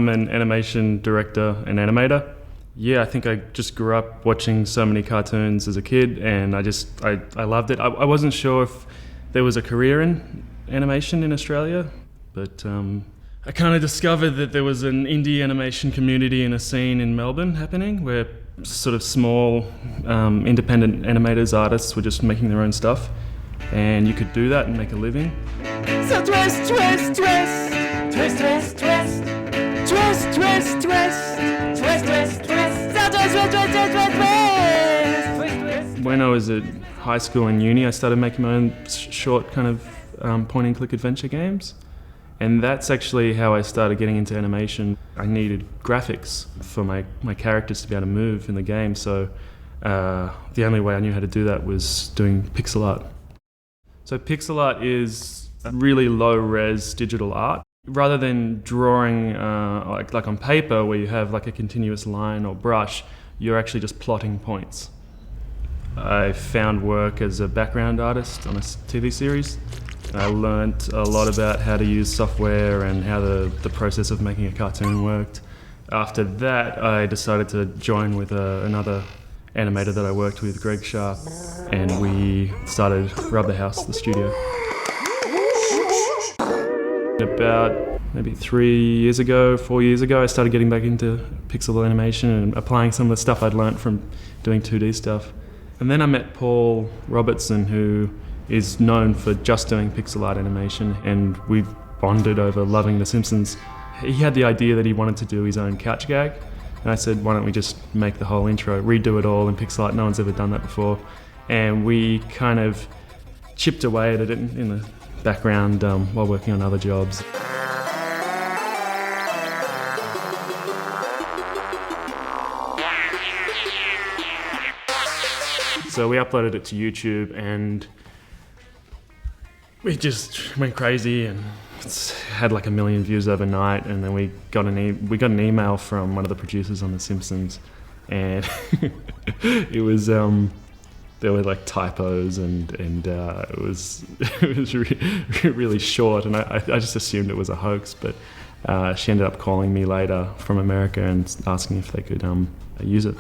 I'm an animation director and animator. Yeah, I think I just grew up watching so many cartoons as a kid, and I loved it. I wasn't sure if there was a career in animation in Australia, but I kind of discovered that there was an indie animation community and a scene in Melbourne happening where sort of small independent animators, artists were just making their own stuff, and you could do that and make a living. So twist, twist, twist, twist, twist, twist, twist, twist, twist, twist, twist, twist, so twist, twist, twist, twist, twist, twist, twist. When I was at high school and uni, I started making my own short kind of point-and-click adventure games. And that's actually how I started getting into animation. I needed graphics for my characters to be able to move in the game, so the only way I knew how to do that was doing pixel art. So pixel art is really low-res digital art. Rather than drawing like on paper where you have like a continuous line or brush, you're actually just plotting points. I found work as a background artist on a TV series. I learned a lot about how to use software and how the process of making a cartoon worked. After that, I decided to join with another animator that I worked with, Greg Sharp, and we started Rub the House, the studio. About maybe 4 years ago, I started getting back into pixel animation and applying some of the stuff I'd learned from doing 2D stuff. And then I met Paul Robertson, who is known for just doing pixel art animation, and we bonded over loving The Simpsons. He had the idea that he wanted to do his own couch gag, and I said, why don't we just make the whole intro, redo it all in pixel art, no one's ever done that before. And we kind of chipped away at it in the background while working on other jobs. So we uploaded it to YouTube, and we just went crazy, and it's had like 1 million views overnight. And then we got an email from one of the producers on The Simpsons, and it was there were like typos, and it was really short, and I just assumed it was a hoax. But she ended up calling me later from America and asking if they could use it.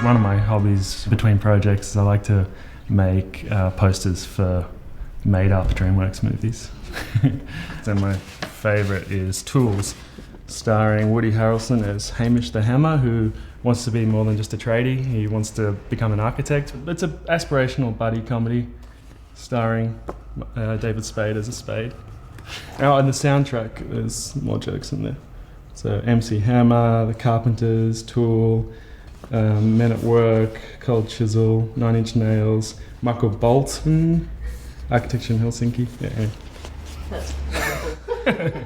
One of my hobbies between projects is I like to make posters for made-up DreamWorks movies. So my favourite is Tools, starring Woody Harrelson as Hamish the Hammer, who wants to be more than just a tradie. He wants to become an architect. It's an aspirational buddy comedy starring David Spade as a spade. Oh, and the soundtrack, there's more jokes in there. So MC Hammer, The Carpenters, Tool, Men at Work, Cold Chisel, 9 Inch Nails, Michael Bolton, Architecture in Helsinki. Yeah. That's wonderful.